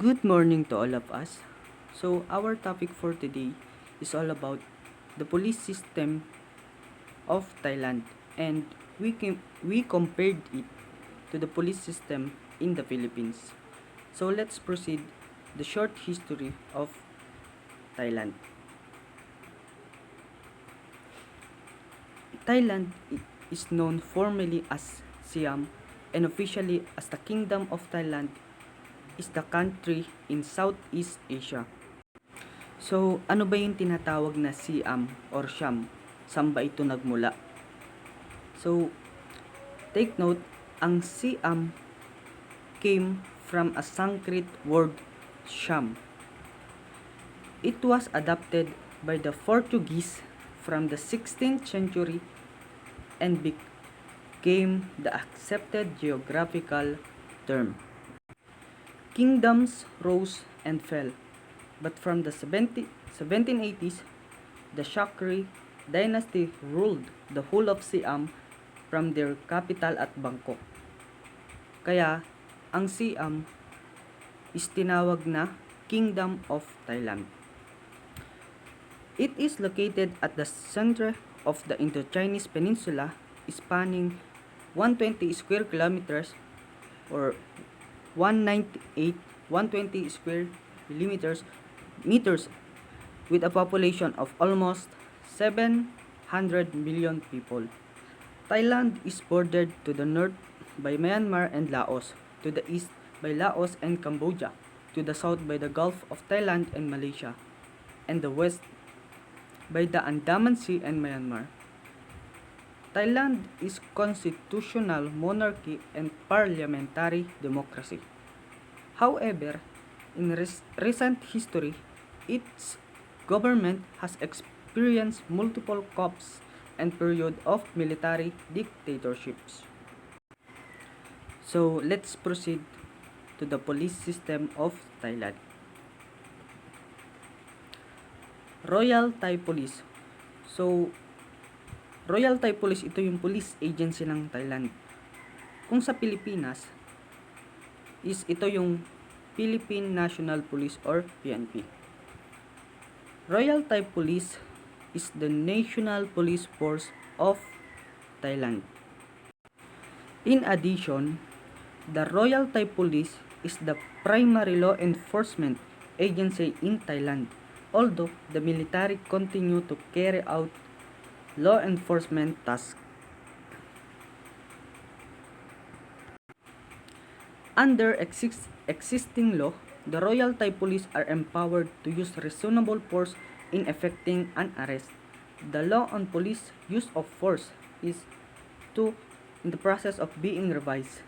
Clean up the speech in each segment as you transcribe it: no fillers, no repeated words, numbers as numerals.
Good morning to all of us. So, our topic for today is all about the police system of Thailand, and we compared it to the police system in the Philippines. So, let's proceed the short history of Thailand. Thailand is known formally as Siam and officially as the Kingdom of Thailand is the country in Southeast Asia. So, ano ba yung tinatawag na Siam or Siam? Saan ba ito nagmula? So, take note, ang Siam came from a Sanskrit word Siam. It was adopted by the Portuguese from the 16th century and became the accepted geographical term. Kingdoms rose and fell, but from the 1780s, the Shakri dynasty ruled the whole of Siam from their capital at Bangkok. Kaya, ang Siam is tinawag na Kingdom of Thailand. It is located at the center of the Indo-Chinese Peninsula, spanning 120 square kilometers or 120 square meters with a population of almost 700 million people. Thailand is bordered to the north by Myanmar and Laos, to the east by Laos and Cambodia, to the south by the Gulf of Thailand and Malaysia, and the west by the Andaman Sea and Myanmar. Thailand is constitutional monarchy and parliamentary democracy. However, in recent history, its government has experienced multiple coups and period of military dictatorships. So, let's proceed to the police system of Thailand. Royal Thai Police. So, Royal Thai Police, ito yung police agency ng Thailand. Kung sa Pilipinas, ito yung Philippine National Police or PNP. Royal Thai Police is the national police force of Thailand. In addition, the Royal Thai Police is the primary law enforcement agency in Thailand, although the military continue to carry out law enforcement tasks. Under existing law, the Royal Thai Police are empowered to use reasonable force in effecting an arrest. The law on police use of force is in the process of being revised.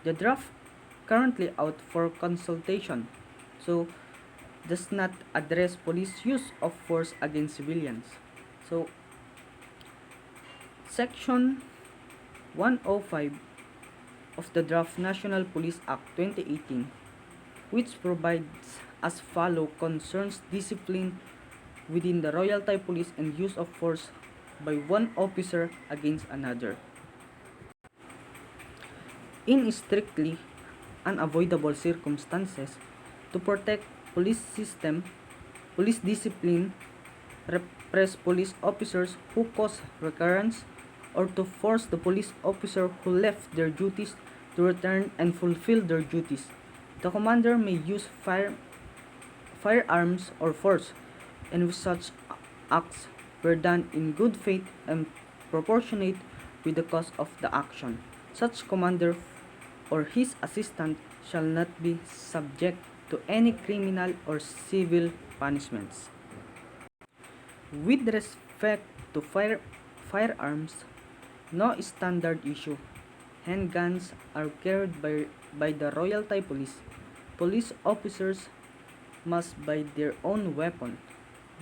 The draft currently out for consultation, so does not address police use of force against civilians. So, Section 105 of the Draft National Police Act 2018, which provides as follow concerns discipline within the Royal Thai Police and use of force by one officer against another. In strictly unavoidable circumstances, to protect police discipline, repress police officers who cause recurrence, or to force the police officer who left their duties to return and fulfill their duties. The commander may use firearms or force, and if such acts were done in good faith and proportionate with the cause of the action, such commander or his assistant shall not be subject to any criminal or civil punishments. With respect to firearms, no standard issue. Handguns are carried by the Royal Thai Police. Police officers must buy their own weapon.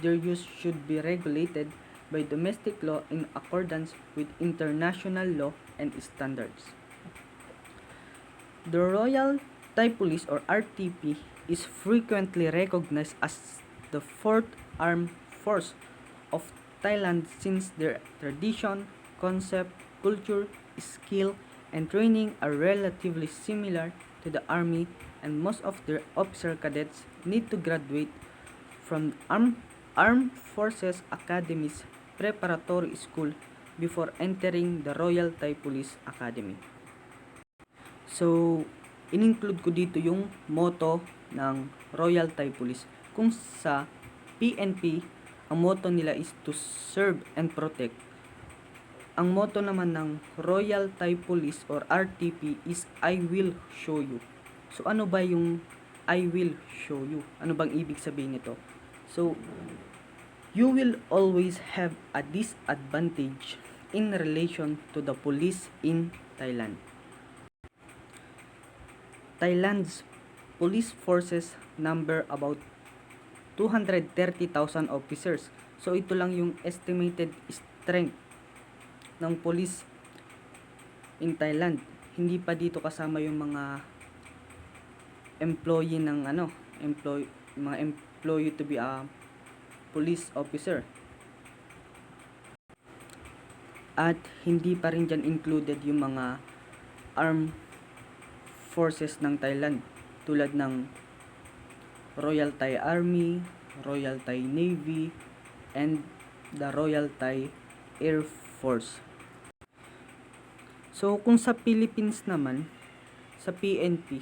Their use should be regulated by domestic law in accordance with international law and standards. The Royal Thai Police or RTP is frequently recognized as the fourth armed force of Thailand since their tradition, concept, culture, skill, and training are relatively similar to the Army, and most of their officer cadets need to graduate from Armed Forces Academy's preparatory school before entering the Royal Thai Police Academy. So, in-include ko dito yung motto ng Royal Thai Police. Kung sa PNP, ang motto nila is to serve and protect. Ang motto naman ng Royal Thai Police or RTP is I will show you. So, ano ba yung I will show you? Ano bang ibig sabihin nito? So, you will always have a disadvantage in relation to the police in Thailand. Thailand's police forces number about 230,000 officers. So, ito lang yung estimated strength ng police in Thailand. Hindi pa dito kasama yung mga employee ng mga employee to be a police officer. At hindi pa rin dyan included yung mga armed forces ng Thailand tulad ng Royal Thai Army, Royal Thai Navy, and the Royal Thai Air Force. So, kung sa Philippines naman, sa PNP,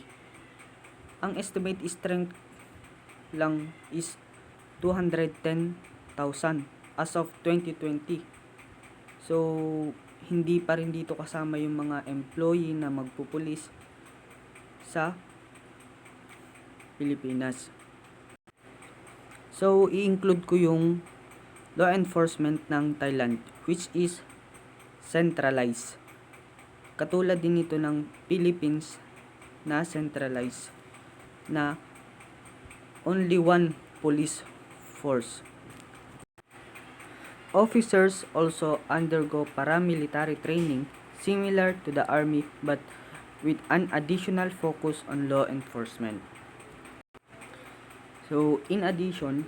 ang estimate strength lang is 210,000 as of 2020. So, hindi pa rin dito kasama yung mga employee na magpupulis sa Pilipinas. So, i-include ko yung law enforcement ng Thailand, which is centralized. Katulad din ito ng Philippines na centralized na only one police force. Officers also undergo paramilitary training similar to the army but with an additional focus on law enforcement. So, in addition,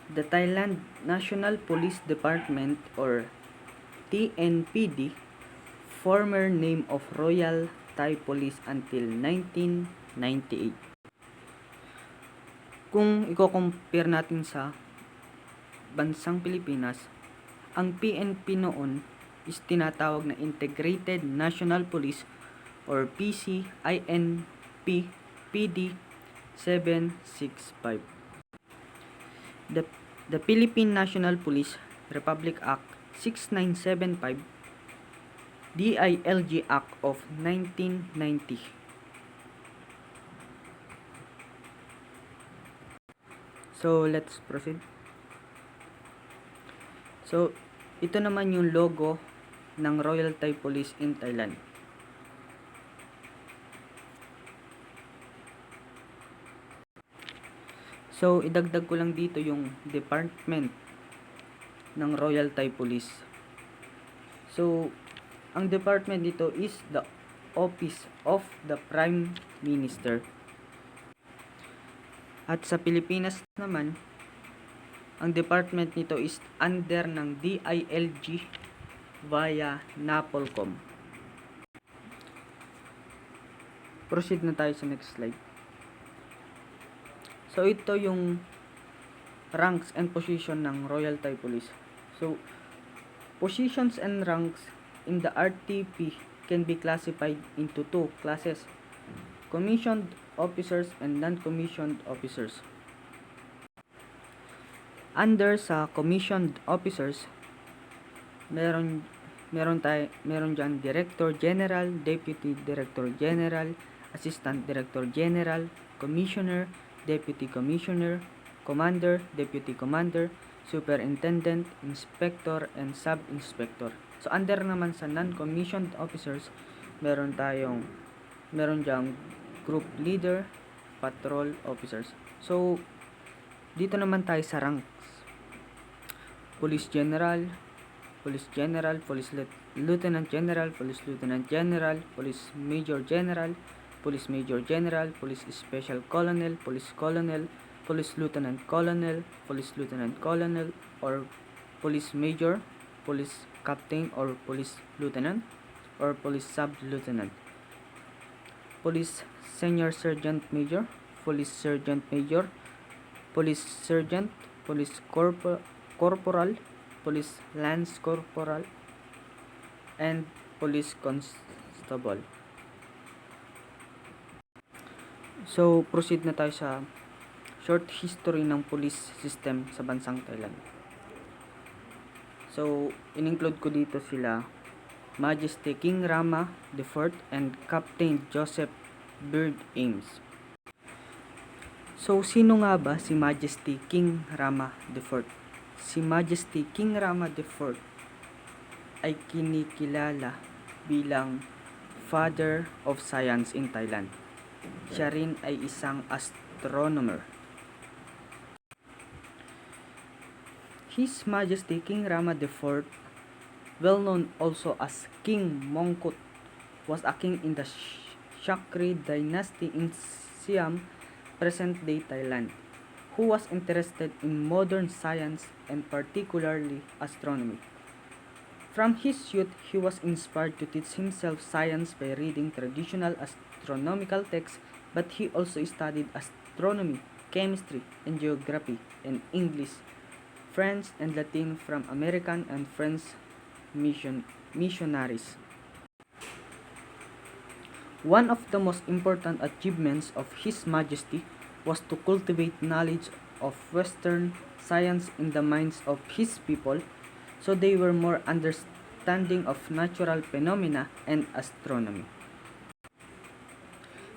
the Thailand National Police Department or TNPD, former name of Royal Thai Police until 1998. Kung i-compare natin sa bansang Pilipinas, ang PNP noon is tinatawag na Integrated National Police or PCINP PD 765. The Philippine National Police Republic Act 6975, DILG Act of 1990. So, let's proceed. So, ito naman yung logo ng Royal Thai Police in Thailand. So, idagdag ko lang dito yung department ng Royal Thai Police. So, ang department dito is the Office of the Prime Minister. At sa Pilipinas naman, ang department nito is under ng DILG via NAPOLCOM. Proceed na tayo sa next slide. So, ito yung ranks and position ng Royal Thai Police. So, positions and ranks in the RTP can be classified into two classes: commissioned officers and non-commissioned officers. Under sa commissioned officers, meron diyan Director General, Deputy Director General, Assistant Director General, Commissioner, Deputy Commissioner, Commander, Deputy Commander, Superintendent, Inspector, and Sub-Inspector. So, under naman sa non-commissioned officers, meron diyang Group Leader, Patrol Officers. So, dito naman tayo sa ranks. Police General, Police General, Police Lieutenant General, Police Lieutenant General, Police Major General, Police Major General, Police Special Colonel, Police Colonel, Police Lieutenant Colonel, Police Lieutenant Colonel, or Police Major, Police Captain or Police Lieutenant, or Police Sub-Lieutenant. Police Senior Sergeant Major, Police Sergeant Major, Police Sergeant, Police Corporal, Police Lance Corporal, and Police Constable. So, proceed na tayo sa short history ng police system sa bansang Thailand. So, in-include ko dito sila Majesty King Rama IV and Captain Joseph Bird Ames. So, sino nga ba si Majesty King Rama IV? Si Majesty King Rama IV ay kinikilala bilang Father of Science in Thailand. Siya rin ay isang astronomer. His Majesty King Rama IV, well known also as King Mongkut, was a king in the Shakri dynasty in Siam, present-day Thailand, who was interested in modern science and particularly astronomy. From his youth, he was inspired to teach himself science by reading traditional astronomical texts, but he also studied astronomy, chemistry, and geography, and English, French, and Latin from American and French missionaries. One of the most important achievements of His Majesty was to cultivate knowledge of Western science in the minds of his people, so they were more understanding of natural phenomena and astronomy.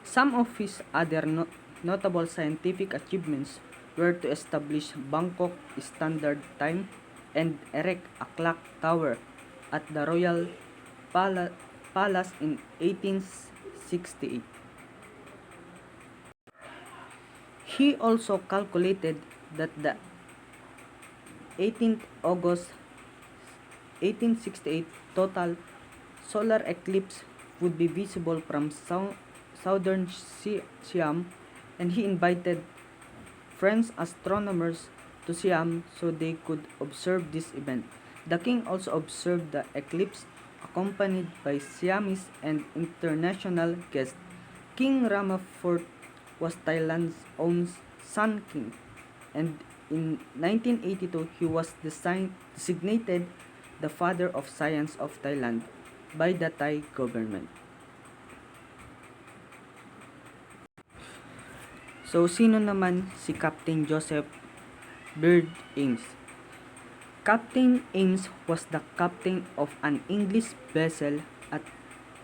Some of his other notable scientific achievements were to establish Bangkok Standard Time and erect a clock tower at the Royal Palace in 1868. He also calculated that the 18th August 1868 total solar eclipse would be visible from southern Siam, and he invited French astronomers to Siam so they could observe this event. The king also observed the eclipse accompanied by Siamese and international guests. King Rama IV was Thailand's own Sun King, and in 1982 he was designated the Father of Science of Thailand by the Thai government. So, sino naman si Captain Joseph Bird Ames? Captain Ames was the captain of an English vessel at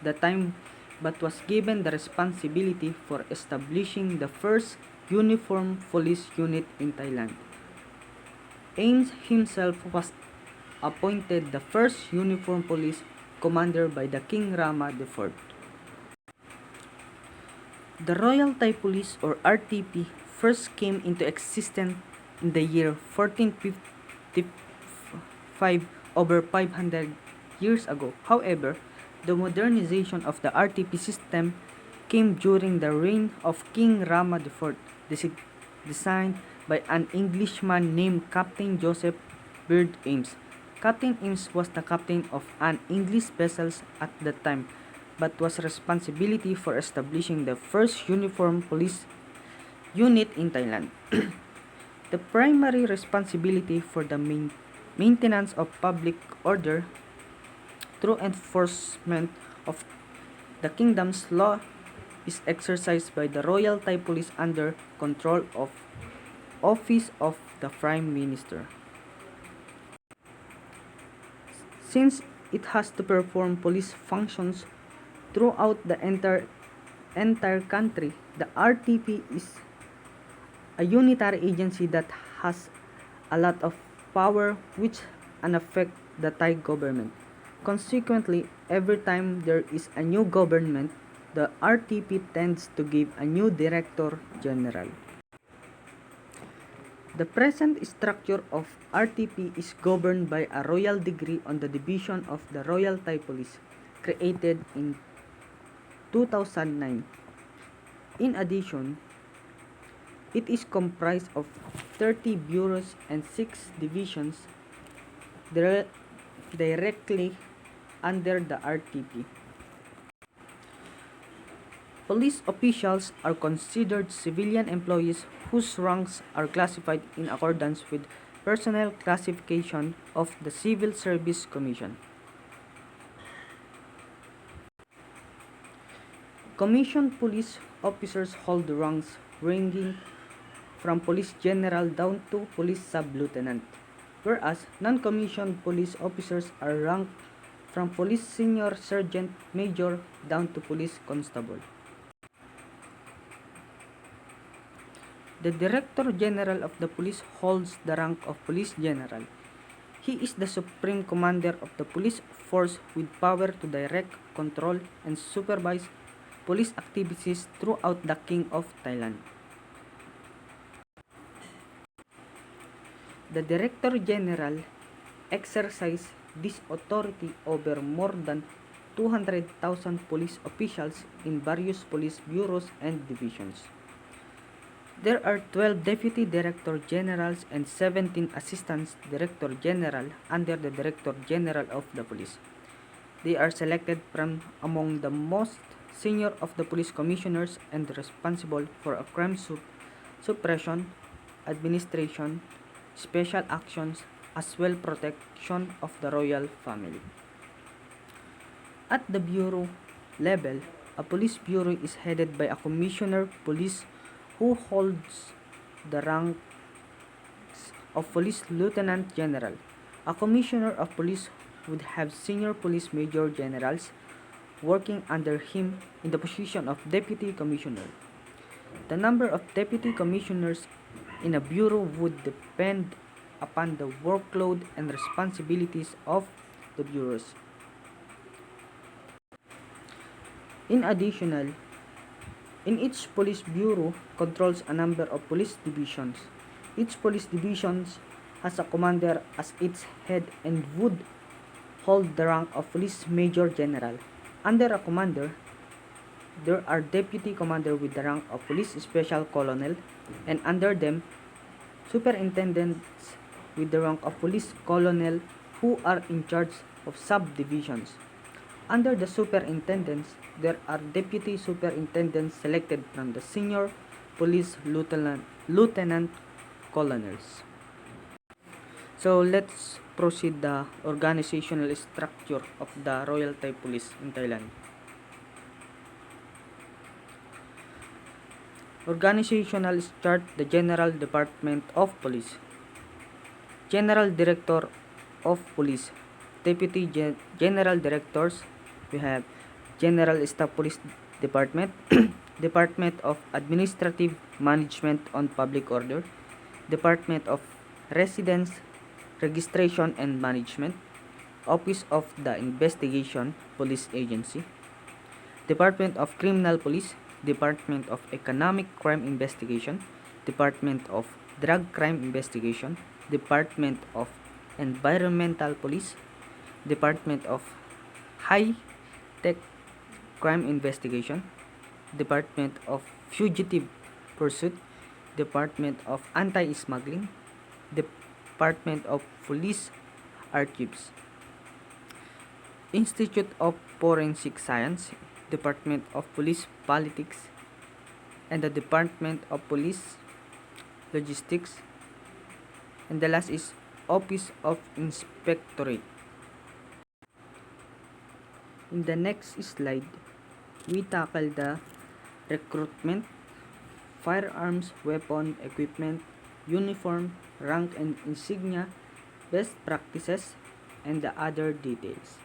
the time, but was given the responsibility for establishing the first uniform police unit in Thailand. Ames himself was appointed the first uniform police commander by the King Rama IV. The Royal Thai Police, or RTP, first came into existence in the year 1455, over 500 years ago. However, the modernization of the RTP system came during the reign of King Rama IV, designed by an Englishman named Captain Joseph Bird Ames. Captain Ames was the captain of an English vessel at the time, but was responsibility for establishing the first uniform police unit in Thailand. The primary responsibility for the maintenance of public order through enforcement of the kingdom's law is exercised by the Royal Thai Police under control of Office of the Prime Minister. Since it has to perform police functions throughout the entire country, the RTP is a unitary agency that has a lot of power which affect the Thai government. Consequently, every time there is a new government, the RTP tends to give a new Director General. The present structure of RTP is governed by a royal decree on the division of the Royal Thai Police, created in 2009. In addition, it is comprised of 30 bureaus and 6 divisions directly under the RTP. Police officials are considered civilian employees whose ranks are classified in accordance with personnel classification of the Civil Service Commission. Commissioned police officers hold ranks ranging from police general down to police sub-lieutenant, whereas non-commissioned police officers are ranked from police senior sergeant major down to police constable. The Director General of the Police holds the rank of Police General. He is the supreme commander of the police force with power to direct, control, and supervise police activities throughout the King of Thailand. The Director General exercises this authority over more than 200,000 police officials in various police bureaus and divisions. There are 12 Deputy Director Generals and 17 Assistant Director General under the Director General of the Police. They are selected from among the most senior of the police commissioners and responsible for a crime suppression, administration, special actions, as well protection of the royal family. At the bureau level, a police bureau is headed by a commissioner police who holds the ranks of police lieutenant general. A commissioner of police would have senior police major generals working under him in the position of deputy commissioner. The number of deputy commissioners in a bureau would depend upon the workload and responsibilities of the bureaus. In addition, in each police bureau controls a number of police divisions. Each police division has a commander as its head and would hold the rank of police major general. Under a commander, there are deputy commander with the rank of police special colonel, and under them, superintendents with the rank of police colonel who are in charge of subdivisions. Under the superintendents, there are deputy superintendents selected from the senior police lieutenant colonels. So let's proceed the organizational structure of the Royal Thai Police in Thailand. Organizational chart: the General Department of Police, General Director of Police, Deputy General Directors. We have General Staff Police Department, Department of Administrative Management on Public Order, Department of Residence, Registration and Management, Office of the Investigation Police Agency, Department of Criminal Police, Department of Economic Crime Investigation, Department of Drug Crime Investigation, Department of Environmental Police, Department of High Tech Crime Investigation, Department of Fugitive Pursuit, Department of Anti-Smuggling, Department of Police Archives, Institute of Forensic Science, Department of Police Politics, and the Department of Police Logistics, and the last is Office of Inspectorate. In the next slide, we tackle the recruitment, firearms, weapon, equipment, uniform, rank and insignia, best practices, and the other details.